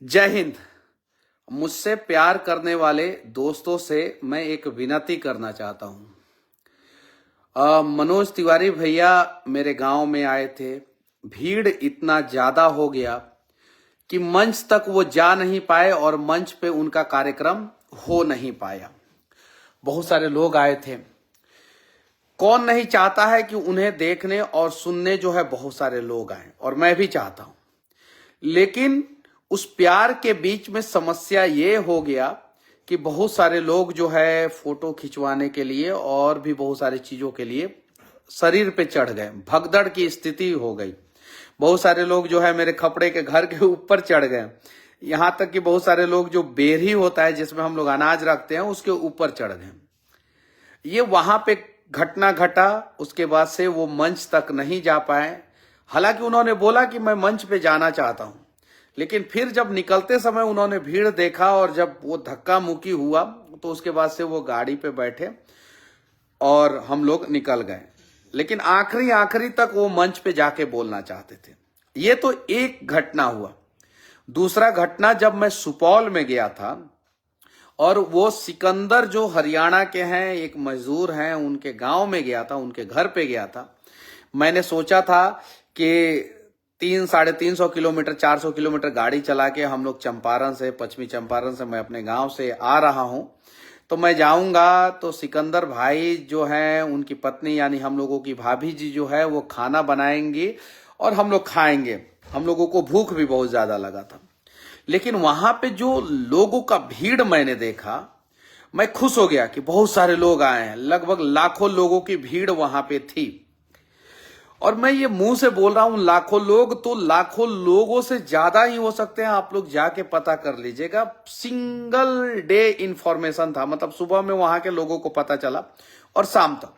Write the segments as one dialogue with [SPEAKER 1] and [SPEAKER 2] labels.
[SPEAKER 1] जय हिंद। मुझसे प्यार करने वाले दोस्तों से मैं एक विनती करना चाहता हूं। मनोज तिवारी भैया मेरे गांव में आए थे। भीड़ इतना ज्यादा हो गया कि मंच तक वो जा नहीं पाए और मंच पे उनका कार्यक्रम हो नहीं पाया। बहुत सारे लोग आए थे। कौन नहीं चाहता है कि उन्हें देखने और सुनने जो है बहुत सारे लोग आए, और मैं भी चाहता हूं। लेकिन उस प्यार के बीच में समस्या ये हो गया कि बहुत सारे लोग जो है फोटो खिंचवाने के लिए और भी बहुत सारी चीजों के लिए शरीर पे चढ़ गए। भगदड़ की स्थिति हो गई। बहुत सारे लोग जो है मेरे खपड़े के घर के ऊपर चढ़ गए। यहां तक कि बहुत सारे लोग जो बेरही होता है जिसमें हम लोग अनाज रखते हैं उसके ऊपर चढ़ गए। ये वहां पे घटना घटा। उसके बाद से वो मंच तक नहीं जा पाए। हालांकि उन्होंने बोला कि मैं मंच पे जाना चाहता हूं, लेकिन फिर जब निकलते समय उन्होंने भीड़ देखा और जब वो धक्का मुक्की हुआ तो उसके बाद से वो गाड़ी पे बैठे और हम लोग निकल गए। लेकिन आखिरी आखिरी तक वो मंच पे जाके बोलना चाहते थे। ये तो एक घटना हुआ। दूसरा घटना, जब मैं सुपौल में गया था और वो सिकंदर जो हरियाणा के हैं, एक मजदूर हैं, उनके गांव में गया था, उनके घर पे गया था। मैंने सोचा था कि 300-350 किलोमीटर 400 किलोमीटर गाड़ी चला के हम लोग चंपारण से, पश्चिमी चंपारण से मैं अपने गांव से आ रहा हूं, तो मैं जाऊंगा तो सिकंदर भाई जो हैं, उनकी पत्नी यानी हम लोगों की भाभी जी जो है वो खाना बनाएंगी और हम लोग खाएंगे। हम लोगों को भूख भी बहुत ज्यादा लगा था। लेकिन वहां पे जो लोगों का भीड़ मैंने देखा, मैं खुश हो गया कि बहुत सारे लोग आए हैं। लगभग लाखों लोगों की भीड़ वहां पे थी। और मैं ये मुंह से बोल रहा हूं लाखों लोग, तो लाखों लोगों से ज्यादा ही हो सकते हैं। आप लोग जाके पता कर लीजिएगा। सिंगल डे इंफॉर्मेशन था, मतलब सुबह में वहां के लोगों को पता चला और शाम तक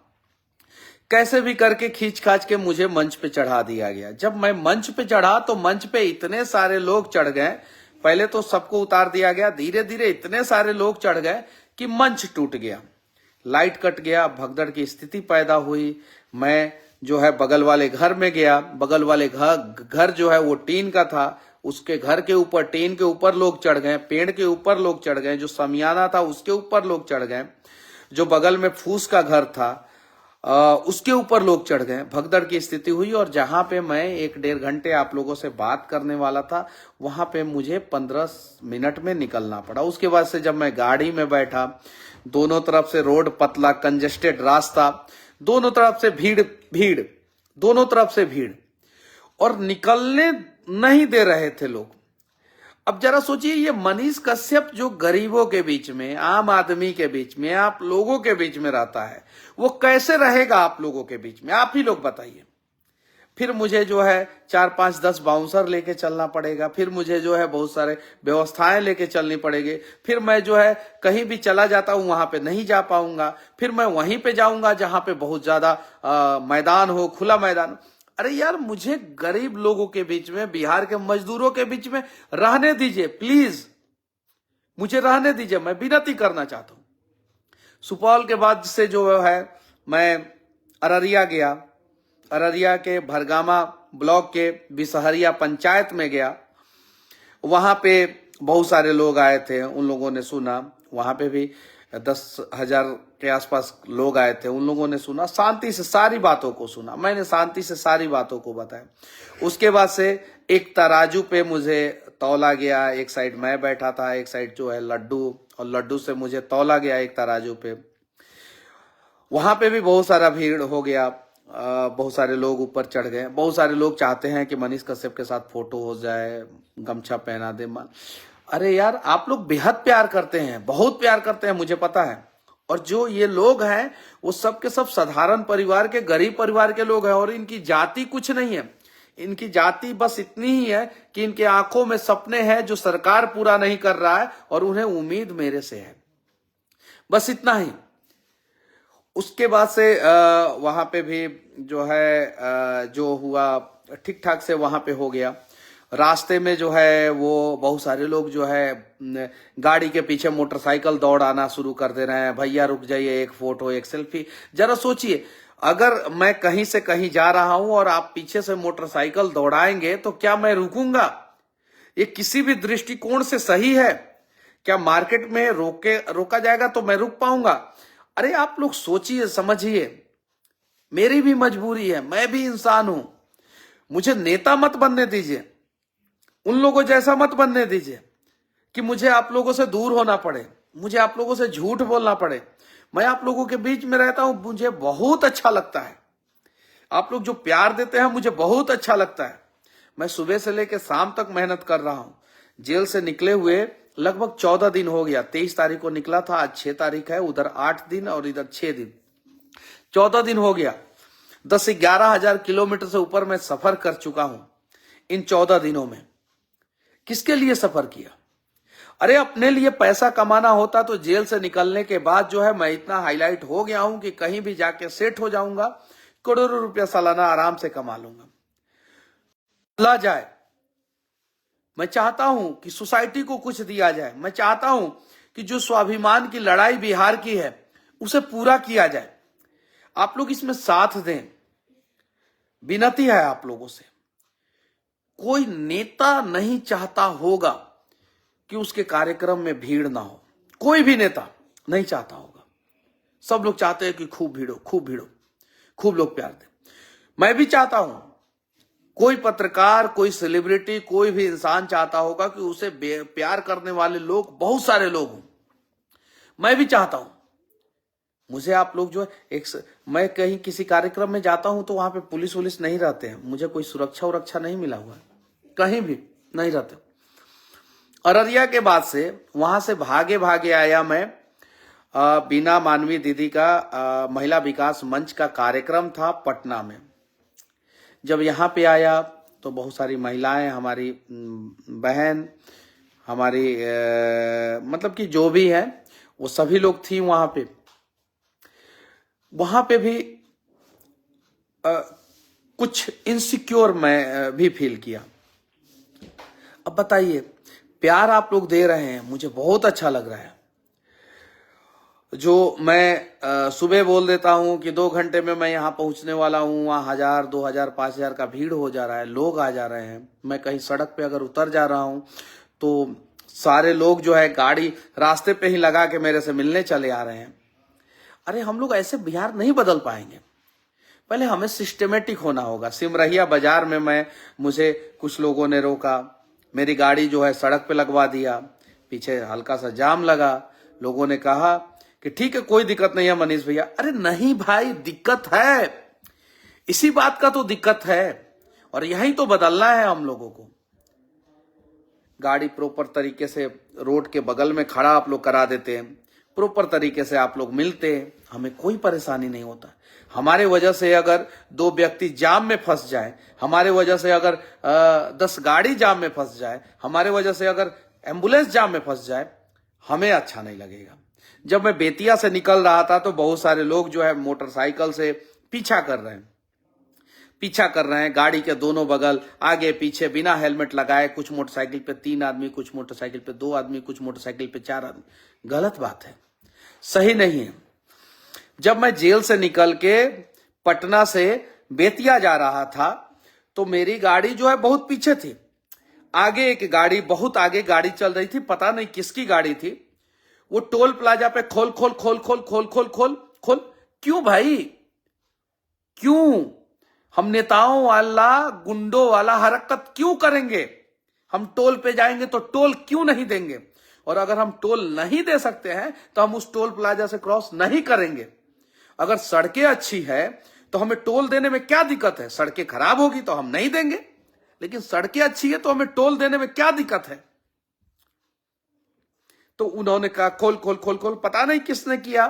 [SPEAKER 1] कैसे भी करके खींच खाच के मुझे मंच पे चढ़ा दिया गया। जब मैं मंच पे चढ़ा तो मंच पे इतने सारे लोग चढ़ गए। पहले तो सबको उतार दिया गया, धीरे धीरे इतने सारे लोग चढ़ गए कि मंच टूट गया, लाइट कट गया, भगदड़ की स्थिति पैदा हुई। मैं जो है बगल वाले घर में गया। बगल वाले घर जो है वो टीन का था। उसके घर के ऊपर, टीन के ऊपर लोग चढ़ गए, पेड़ के ऊपर लोग चढ़ गए, जो समियाना था उसके ऊपर लोग चढ़ गए, जो बगल में फूस का घर था उसके ऊपर लोग चढ़ गए। भगदड़ की स्थिति हुई। और जहां पे मैं 1-1.5 घंटे आप लोगों से बात करने वाला था, वहां पे मुझे 15 मिनट में निकलना पड़ा। उसके बाद से जब मैं गाड़ी में बैठा, दोनों तरफ से रोड पतला, कंजेस्टेड रास्ता, दोनों तरफ से भीड़ भीड़, दोनों तरफ से भीड़, और निकलने नहीं दे रहे थे लोग। अब जरा सोचिए, ये मनीष कश्यप जो गरीबों के बीच में, आम आदमी के बीच में, आप लोगों के बीच में रहता है, वो कैसे रहेगा आप लोगों के बीच में? आप ही लोग बताइए। फिर मुझे जो है 4-5-10 बाउंसर लेके चलना पड़ेगा। फिर मुझे जो है बहुत सारे व्यवस्थाएं लेके चलनी पड़ेगी। फिर मैं जो है कहीं भी चला जाता हूं वहां पे नहीं जा पाऊंगा। फिर मैं वहीं पे जाऊंगा जहां पे बहुत ज्यादा मैदान हो, खुला मैदान। अरे यार, मुझे गरीब लोगों के बीच में, बिहार के मजदूरों के बीच में रहने दीजिए प्लीज। मुझे रहने दीजिए, मैं विनती करना चाहता हूं। सुपौल के बाद से जो है मैं अररिया गया। अररिया के भरगामा ब्लॉक के बिसहरिया पंचायत में गया। वहां पे बहुत सारे लोग आए थे। उन लोगों ने सुना। वहां पे भी 10,000 के आसपास लोग आए थे। उन लोगों ने सुना, शांति से सारी बातों को सुना। मैंने शांति से सारी बातों को बताया। उसके बाद से एक तराजू पे मुझे तौला गया। एक साइड मैं बैठा था, एक साइड जो है लड्डू, और लड्डू से मुझे तौला गया एक तराजू पे। वहां पे भी बहुत सारा भीड़ हो गया। बहुत सारे लोग ऊपर चढ़ गए। बहुत सारे लोग चाहते हैं कि मनीष कश्यप के साथ फोटो हो जाए, गमछा पहना दे। अरे यार, आप लोग बेहद प्यार करते हैं, बहुत प्यार करते हैं, मुझे पता है। और जो ये लोग हैं वो सब के सब साधारण परिवार के, गरीब परिवार के लोग हैं। और इनकी जाति कुछ नहीं है। इनकी जाति बस इतनी ही है कि इनके आंखों में सपने हैं जो सरकार पूरा नहीं कर रहा है, और उन्हें उम्मीद मेरे से है, बस इतना ही। उसके बाद से वहां पे भी जो है जो हुआ ठीक ठाक से वहां पे हो गया। रास्ते में जो है वो बहुत सारे लोग जो है गाड़ी के पीछे मोटरसाइकिल दौड़ाना शुरू कर दे रहे हैं। भैया रुक जाइए, एक फोटो, एक सेल्फी। जरा सोचिए, अगर मैं कहीं से कहीं जा रहा हूं और आप पीछे से मोटरसाइकिल दौड़ाएंगे तो क्या मैं रुकूंगा? ये किसी भी दृष्टिकोण से सही है? क्या मार्केट में रोका जाएगा तो मैं रुक पाऊंगा? अरे आप लोग सोचिए, समझिए, मेरी भी मजबूरी है, मैं भी इंसान हूं। मुझे नेता मत बनने दीजिए, उन लोगों जैसा मत बनने दीजिए कि मुझे आप लोगों से दूर होना पड़े, मुझे आप लोगों से झूठ बोलना पड़े। मैं आप लोगों के बीच में रहता हूं, मुझे बहुत अच्छा लगता है। आप लोग जो प्यार देते हैं मुझे बहुत अच्छा लगता है। मैं सुबह से लेकर शाम तक मेहनत कर रहा हूं। जेल से निकले हुए लगभग 14 दिन हो गया। 23 तारीख को निकला था, आज 6 तारीख है, उधर 8 दिन और इधर 6 दिन, 14 दिन हो गया। 10 से 11 हजार किलोमीटर से ऊपर मैं सफर कर चुका हूं इन 14 दिनों में। किसके लिए सफर किया? अरे अपने लिए पैसा कमाना होता तो जेल से निकलने के बाद जो है मैं इतना हाईलाइट हो गया हूं कि कहीं भी जाके सेट हो जाऊंगा, करोड़ों रुपया सालाना आराम से कमा लूंगा। ला जाए, मैं चाहता हूं कि सोसाइटी को कुछ दिया जाए। मैं चाहता हूं कि जो स्वाभिमान की लड़ाई बिहार की है उसे पूरा किया जाए। आप लोग इसमें साथ दें, विनती है आप लोगों से। कोई नेता नहीं चाहता होगा कि उसके कार्यक्रम में भीड़ ना हो, कोई भी नेता नहीं चाहता होगा। सब लोग चाहते हैं कि खूब भीड़ हो, खूब भीड़ हो, खूब लोग प्यार दें। मैं भी चाहता हूं, कोई पत्रकार, कोई सेलिब्रिटी, कोई भी इंसान चाहता होगा कि उसे प्यार करने वाले लोग, बहुत सारे लोग हों। मैं भी चाहता हूं। मुझे आप लोग जो है मैं कहीं किसी कार्यक्रम में जाता हूं तो वहां पे पुलिस वुलिस नहीं रहते हैं, मुझे कोई सुरक्षा उरक्षा नहीं मिला हुआ है, कहीं भी नहीं रहते। अररिया के बाद से वहां से भागे भागे आया मैं। बीना मानवी दीदी का महिला विकास मंच का कार्यक्रम था पटना में। जब यहाँ पे आया तो बहुत सारी महिलाएं, हमारी बहन, हमारी मतलब कि जो भी है वो सभी लोग थी वहां पे। वहां पे भी कुछ इनसिक्योर मैं भी फील किया। अब बताइए, प्यार आप लोग दे रहे हैं, मुझे बहुत अच्छा लग रहा है। जो मैं सुबह बोल देता हूं कि 2 घंटे में मैं यहां पहुंचने वाला हूं, वहां 1000, 2000, 5000 का भीड़ हो जा रहा है, लोग आ जा रहे हैं। मैं कहीं सड़क पे अगर उतर जा रहा हूं तो सारे लोग जो है गाड़ी रास्ते पे ही लगा के मेरे से मिलने चले आ रहे हैं। अरे हम लोग ऐसे बिहार नहीं बदल पाएंगे, पहले हमें सिस्टमेटिक होना होगा। सिमरहिया बाजार में मुझे कुछ लोगों ने रोका, मेरी गाड़ी जो है सड़क पे लगवा दिया, पीछे हल्का सा जाम लगा। लोगों ने कहा कि ठीक है, कोई दिक्कत नहीं है मनीष भैया। अरे नहीं भाई, दिक्कत है, इसी बात का तो दिक्कत है, और यही तो बदलना है हम लोगों को। गाड़ी प्रॉपर तरीके से रोड के बगल में खड़ा आप लोग करा देते हैं, प्रॉपर तरीके से आप लोग मिलते हैं, हमें कोई परेशानी नहीं होता। हमारे वजह से अगर 2 व्यक्ति जाम में फंस जाए, हमारे वजह से अगर 10 गाड़ी जाम में फंस जाए, हमारे वजह से अगर एम्बुलेंस जाम में फंस जाए, हमें अच्छा नहीं लगेगा। जब मैं बेतिया से निकल रहा था तो बहुत सारे लोग जो है मोटरसाइकिल से पीछा कर रहे हैं, गाड़ी के दोनों बगल, आगे पीछे, बिना हेलमेट लगाए। कुछ मोटरसाइकिल पे 3 आदमी, कुछ मोटरसाइकिल पे 2 आदमी, कुछ मोटरसाइकिल पे 4 आदमी। गलत बात है, सही नहीं है। जब मैं जेल से निकल के पटना से बेतिया जा रहा था तो मेरी गाड़ी जो है बहुत पीछे थी, आगे एक गाड़ी, बहुत आगे गाड़ी चल रही थी, पता नहीं किसकी गाड़ी थी। वो टोल प्लाजा पे खोल खोल खोल खोल खोल खोल खोल खोल। क्यों भाई, क्यों? हम नेताओं वाला, गुंडों वाला हरकत क्यों करेंगे? हम टोल पे जाएंगे तो टोल क्यों नहीं देंगे? और अगर हम टोल नहीं दे सकते हैं तो हम उस टोल प्लाजा से क्रॉस नहीं करेंगे। अगर सड़कें अच्छी है तो हमें टोल देने में क्या दिक्कत है? सड़कें खराब होगी तो हम नहीं देंगे, लेकिन सड़कें अच्छी है तो हमें टोल देने में क्या दिक्कत है? तो उन्होंने कहा खोल खोल खोल खोल, पता नहीं किसने किया,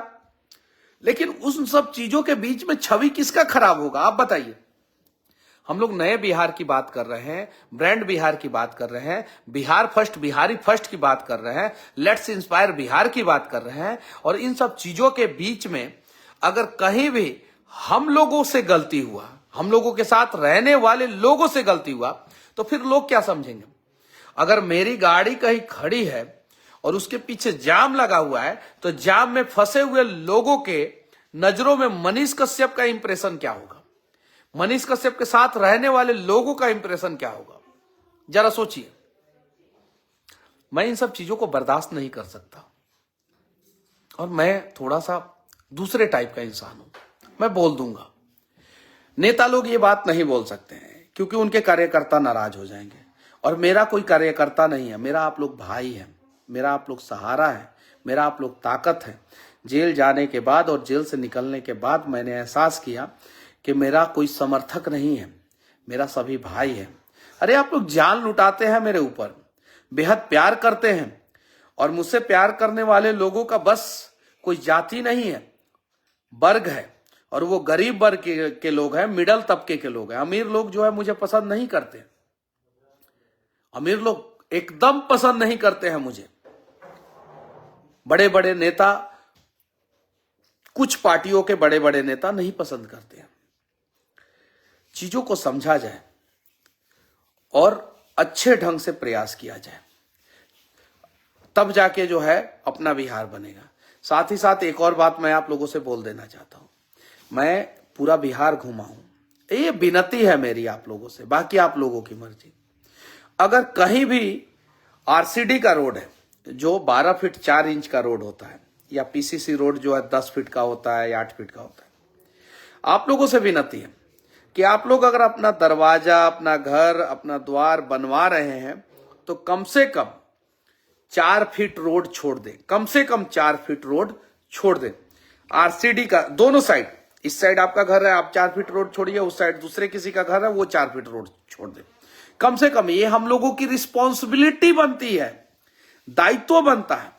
[SPEAKER 1] लेकिन उन सब चीजों के बीच में छवि किसका खराब होगा? आप बताइए। हम लोग नए बिहार की बात कर रहे हैं, ब्रांड बिहार की बात कर रहे हैं, बिहार फर्स्ट, बिहारी फर्स्ट की बात कर रहे हैं, लेट्स इंस्पायर बिहार की बात कर रहे हैं। और इन सब चीजों के बीच में अगर कहीं भी हम लोगों से गलती हुआ, हम लोगों के साथ रहने वाले लोगों से गलती हुआ, तो फिर लोग क्या समझेंगे? अगर मेरी गाड़ी कहीं खड़ी है और उसके पीछे जाम लगा हुआ है तो जाम में फंसे हुए लोगों के नजरों में मनीष कश्यप का इंप्रेशन क्या होगा? मनीष कश्यप के साथ रहने वाले लोगों का इंप्रेशन क्या होगा? जरा सोचिए। मैं इन सब चीजों को बर्दाश्त नहीं कर सकता और मैं थोड़ा सा दूसरे टाइप का इंसान हूं। मैं बोल दूंगा। नेता लोग ये बात नहीं बोल सकते हैं क्योंकि उनके कार्यकर्ता नाराज हो जाएंगे, और मेरा कोई कार्यकर्ता नहीं है। मेरा आप लोग भाई है, मेरा आप लोग सहारा है, मेरा आप लोग ताकत है। जेल जाने के बाद और जेल से निकलने के बाद मैंने एहसास किया कि मेरा कोई समर्थक नहीं है, मेरा सभी भाई है। अरे आप लोग जान लुटाते हैं मेरे ऊपर, बेहद प्यार करते हैं, और मुझसे प्यार करने वाले लोगों का बस कोई जाति नहीं है, वर्ग है, और वो गरीब वर्ग के लोग हैं, मिडिल तबके के लोग हैं। अमीर लोग जो है मुझे पसंद नहीं करते, अमीर लोग एकदम पसंद नहीं करते हैं मुझे। बड़े बड़े नेता, कुछ पार्टियों के बड़े बड़े नेता नहीं पसंद करते हैं। चीजों को समझा जाए और अच्छे ढंग से प्रयास किया जाए, तब जाके जो है अपना बिहार बनेगा। साथ ही साथ एक और बात मैं आप लोगों से बोल देना चाहता हूं। मैं पूरा बिहार घूमा हूं, ये विनती है मेरी आप लोगों से, बाकी आप लोगों की मर्जी। अगर कहीं भी आरसीडी का रोड है जो 12 फीट 4 इंच का रोड होता है, या पीसीसी रोड जो है 10 फीट का होता है या 8 फीट का होता है, आप लोगों से विनती है कि आप लोग अगर अपना दरवाजा, अपना घर, अपना द्वार बनवा रहे हैं तो कम से कम 4 फीट रोड छोड़ दें, कम से कम 4 फीट रोड छोड़ दें। आरसीडी का दोनों साइड, इस साइड आपका घर है, आप 4 फीट रोड छोड़िए, उस साइड दूसरे किसी का घर है, वो 4 फीट रोड छोड़ दें कम से कम। ये हम लोगों की रिस्पॉन्सिबिलिटी बनती है, दायित्व बनता है।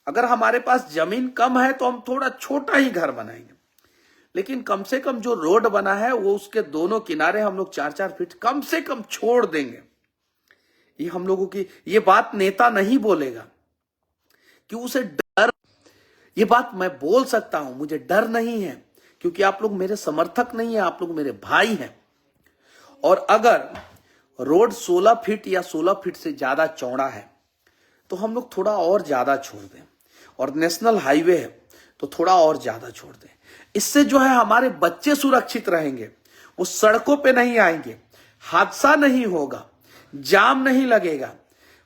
[SPEAKER 1] अगर हमारे पास जमीन कम है तो हम थोड़ा छोटा ही घर बनाएंगे, लेकिन कम से कम जो रोड बना है वो उसके दोनों किनारे हम लोग 4-4 फीट कम से कम छोड़ देंगे। ये हम लोगों की, ये बात नेता नहीं बोलेगा कि उसे डर, ये बात मैं बोल सकता हूं, मुझे डर नहीं है क्योंकि आप लोग मेरे समर्थक नहीं है, आप लोग मेरे भाई हैं। और अगर रोड 16 फीट या 16 फीट से ज्यादा चौड़ा है तो हम लोग थोड़ा और ज्यादा छोड़ दें, और नेशनल हाईवे है तो थोड़ा और ज्यादा छोड़ दें। इससे जो है हमारे बच्चे सुरक्षित रहेंगे, वो सड़कों पे नहीं आएंगे, हादसा नहीं होगा, जाम नहीं लगेगा।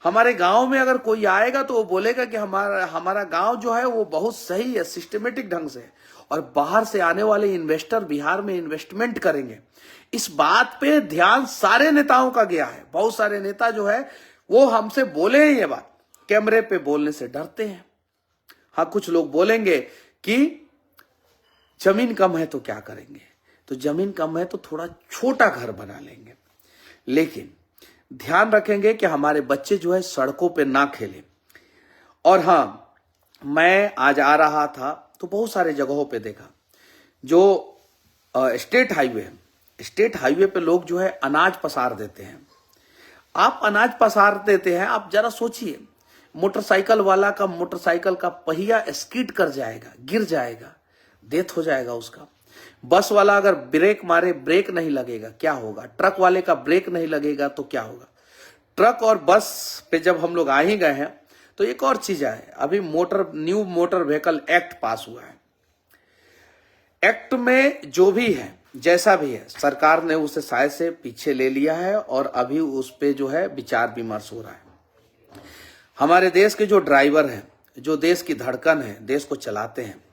[SPEAKER 1] हमारे गांव में अगर कोई आएगा तो वो बोलेगा कि हमारा गांव जो है वो बहुत सही है, सिस्टमेटिक ढंग से, और बाहर से आने वाले इन्वेस्टर बिहार में इन्वेस्टमेंट करेंगे। इस बात पे ध्यान सारे नेताओं का गया है। बहुत सारे नेता जो है वो हमसे बोले हैं, ये बात कैमरे पे बोलने से डरते हैं। हाँ, कुछ लोग बोलेंगे कि जमीन कम है तो क्या करेंगे, तो जमीन कम है तो थोड़ा छोटा घर बना लेंगे, लेकिन ध्यान रखेंगे कि हमारे बच्चे जो है सड़कों पे ना खेलें। और हाँ, मैं आज आ रहा था तो बहुत सारे जगहों पे देखा जो स्टेट हाईवे है, स्टेट हाईवे पे लोग जो है अनाज पसार देते हैं। आप अनाज पसार देते हैं, आप जरा सोचिए, मोटरसाइकिल वाला का मोटरसाइकिल का पहिया स्किड कर जाएगा, गिर जाएगा, डेथ हो जाएगा उसका। बस वाला अगर ब्रेक मारे, ब्रेक नहीं लगेगा, क्या होगा? ट्रक वाले का ब्रेक नहीं लगेगा तो क्या होगा? ट्रक और बस पे जब हम लोग आ ही गए हैं तो एक और चीज है, अभी न्यू मोटर व्हीकल एक्ट पास हुआ है। एक्ट में जो भी है, जैसा भी है, सरकार ने उसे शायद से पीछे ले लिया है और अभी उस पे जो है विचार विमर्श हो रहा है। हमारे देश के जो ड्राइवर हैं, जो देश की धड़कन है, देश को चलाते हैं,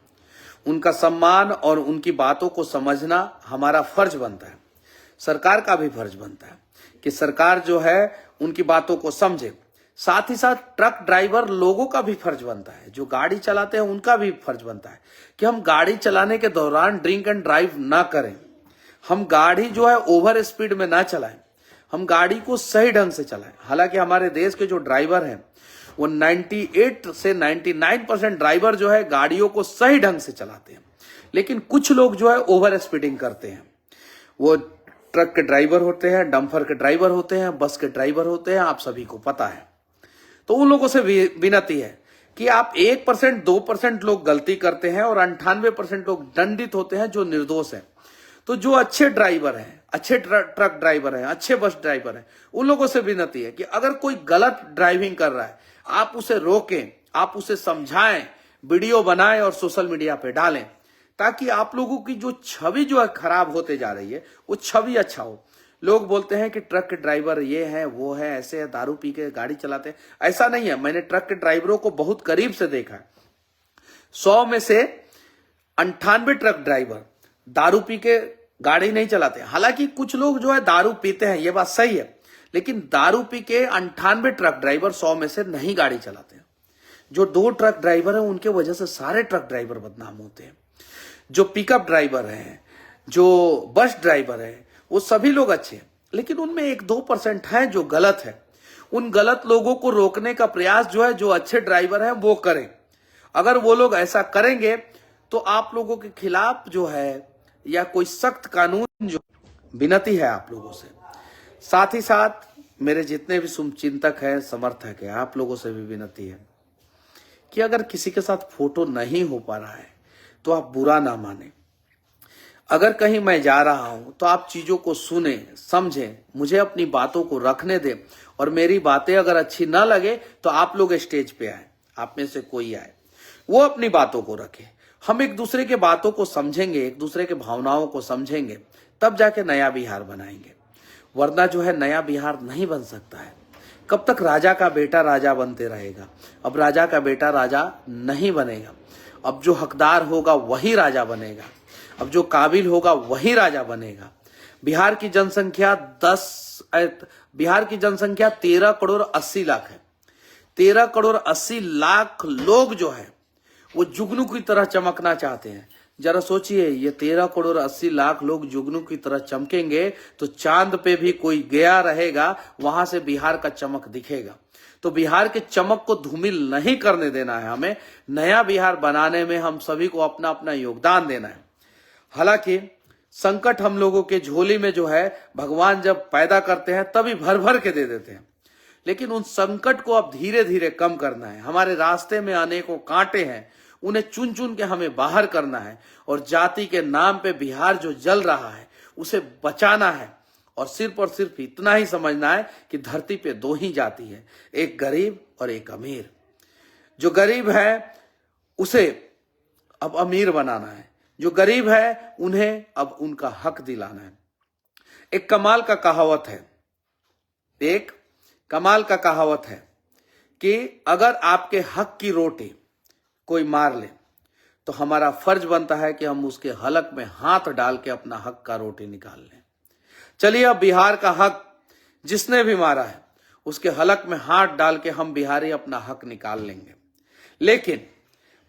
[SPEAKER 1] उनका सम्मान और उनकी बातों को समझना हमारा फर्ज बनता है। सरकार का भी फर्ज बनता है कि सरकार जो है उनकी बातों को समझे। साथ ही साथ ट्रक ड्राइवर लोगों का भी फर्ज बनता है, जो गाड़ी चलाते हैं उनका भी फर्ज बनता है कि हम गाड़ी चलाने के दौरान ड्रिंक एंड ड्राइव ना करें, हम गाड़ी जो है ओवर स्पीड में ना चलाएं, हम गाड़ी को सही ढंग से चलाएं। हालांकि हमारे देश के जो ड्राइवर हैं वो 98 से 99% ड्राइवर जो है गाड़ियों को सही ढंग से चलाते हैं, लेकिन कुछ लोग जो है ओवर स्पीडिंग करते हैं। वो ट्रक के ड्राइवर होते हैं, डंपर के ड्राइवर होते हैं, बस के ड्राइवर होते हैं, आप सभी को पता है। तो उन लोगों से विनती है कि आप 1% 2% लोग गलती करते हैं और 98% लोग दंडित होते हैं जो निर्दोष हैं। तो जो अच्छे ड्राइवर हैं, अच्छे ट्रक ड्राइवर हैं, अच्छे बस ड्राइवर हैं, उन लोगों से विनती है कि अगर कोई गलत ड्राइविंग कर रहा है, आप उसे रोकें, आप उसे समझाएं, वीडियो बनाएं और सोशल मीडिया पे डालें, ताकि आप लोगों की जो छवि जो है खराब होते जा रही है वो छवि अच्छा हो। लोग बोलते हैं कि ट्रक के ड्राइवर ये है वो है ऐसे है, दारू पी के गाड़ी चलाते हैं। ऐसा नहीं है, मैंने ट्रक के ड्राइवरों को बहुत करीब से देखा है। 100 में से 98 ट्रक ड्राइवर दारू पी के गाड़ी नहीं चलाते। हालांकि कुछ लोग जो है दारू पीते हैं, ये बात सही है, लेकिन दारू पी के 98 ट्रक ड्राइवर 100 में से नहीं गाड़ी चलाते हैं। जो 2 ट्रक ड्राइवर हैं उनके वजह से सारे ट्रक ड्राइवर बदनाम होते हैं। जो पिकअप ड्राइवर हैं, जो बस ड्राइवर हैं, वो सभी लोग अच्छे हैं, लेकिन उनमें 1-2% है जो गलत है। उन गलत लोगों को रोकने का प्रयास जो है जो अच्छे ड्राइवर हैं वो करें। अगर वो लोग ऐसा करेंगे तो आप लोगों के खिलाफ जो है या कोई सख्त कानून जो विनती है आप लोगों से। साथ ही साथ मेरे जितने भी शुभचिंतक हैं, समर्थक हैं, आप लोगों से भी विनती है कि अगर किसी के साथ फोटो नहीं हो पा रहा है तो आप बुरा ना माने। अगर कहीं मैं जा रहा हूं तो आप चीजों को सुने, समझें, मुझे अपनी बातों को रखने दें, और मेरी बातें अगर अच्छी ना लगे तो आप लोग स्टेज पे आए, आप में से कोई आए, वो अपनी बातों को रखे। हम एक दूसरे के बातों को समझेंगे, एक दूसरे के भावनाओं को समझेंगे, तब जाके नया बिहार बनाएंगे। वरना जो है नया बिहार नहीं बन सकता है। कब तक राजा का बेटा राजा बनते रहेगा? अब राजा का बेटा राजा नहीं बनेगा। अब जो हकदार होगा वही राजा बनेगा। अब जो काबिल होगा वही राजा बनेगा। बिहार की जनसंख्या 13 करोड़ 80 लाख है। 13 करोड़ 80 लाख लोग जो है वो जुगनू की तरह चमकना चाहते हैं। जरा सोचिए, ये 13 करोड़ 80 लाख लोग जुगनू की तरह चमकेंगे तो चांद पे भी कोई गया रहेगा, वहां से बिहार का चमक दिखेगा। तो बिहार के चमक को धूमिल नहीं करने देना है। हमें नया बिहार बनाने में हम सभी को अपना अपना योगदान देना है। हालांकि संकट हम लोगों के झोली में जो है भगवान जब पैदा करते हैं तभी भर भर के दे देते हैं, लेकिन उन संकट को अब धीरे धीरे कम करना है। हमारे रास्ते में अनेकों कांटे हैं, उन्हें चुन चुन के हमें बाहर करना है, और जाति के नाम पे बिहार जो जल रहा है उसे बचाना है। और सिर्फ इतना ही समझना है कि धरती पे 2 ही जाति है, एक गरीब और एक अमीर। जो गरीब है उसे अब अमीर बनाना है, जो गरीब है उन्हें अब उनका हक दिलाना है। एक कमाल का कहावत है कि अगर आपके हक की रोटी कोई मार ले तो हमारा फर्ज बनता है कि हम उसके हलक में हाथ डाल के अपना हक का रोटी निकाल लें। चलिए, अब बिहार का हक जिसने भी मारा है उसके हलक में हाथ डाल के हम बिहारी अपना हक निकाल लेंगे। लेकिन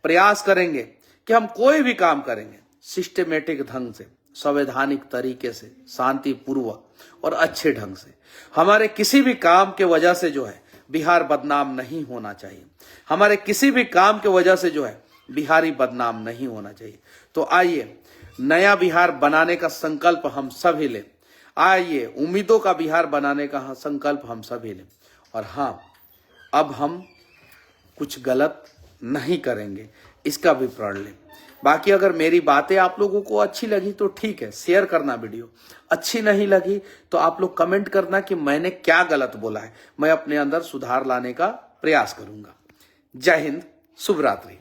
[SPEAKER 1] प्रयास करेंगे कि हम कोई भी काम करेंगे सिस्टमेटिक ढंग से, संवैधानिक तरीके से, शांतिपूर्वक और अच्छे ढंग से। हमारे किसी भी काम के वजह से जो है बिहार बदनाम नहीं होना चाहिए। हमारे किसी भी काम के वजह से जो है बिहारी बदनाम नहीं होना चाहिए। तो आइए नया बिहार बनाने का संकल्प हम सभी लें। आइए उम्मीदों का बिहार बनाने का संकल्प हम सभी लें। और हाँ, अब हम कुछ गलत नहीं करेंगे, इसका भी प्रण लें। बाकी अगर मेरी बातें आप लोगों को अच्छी लगी तो ठीक है, शेयर करना वीडियो। अच्छी नहीं लगी तो आप लोग कमेंट करना कि मैंने क्या गलत बोला है। मैं अपने अंदर सुधार लाने का प्रयास करूंगा। जय हिंद, शुभ रात्रि।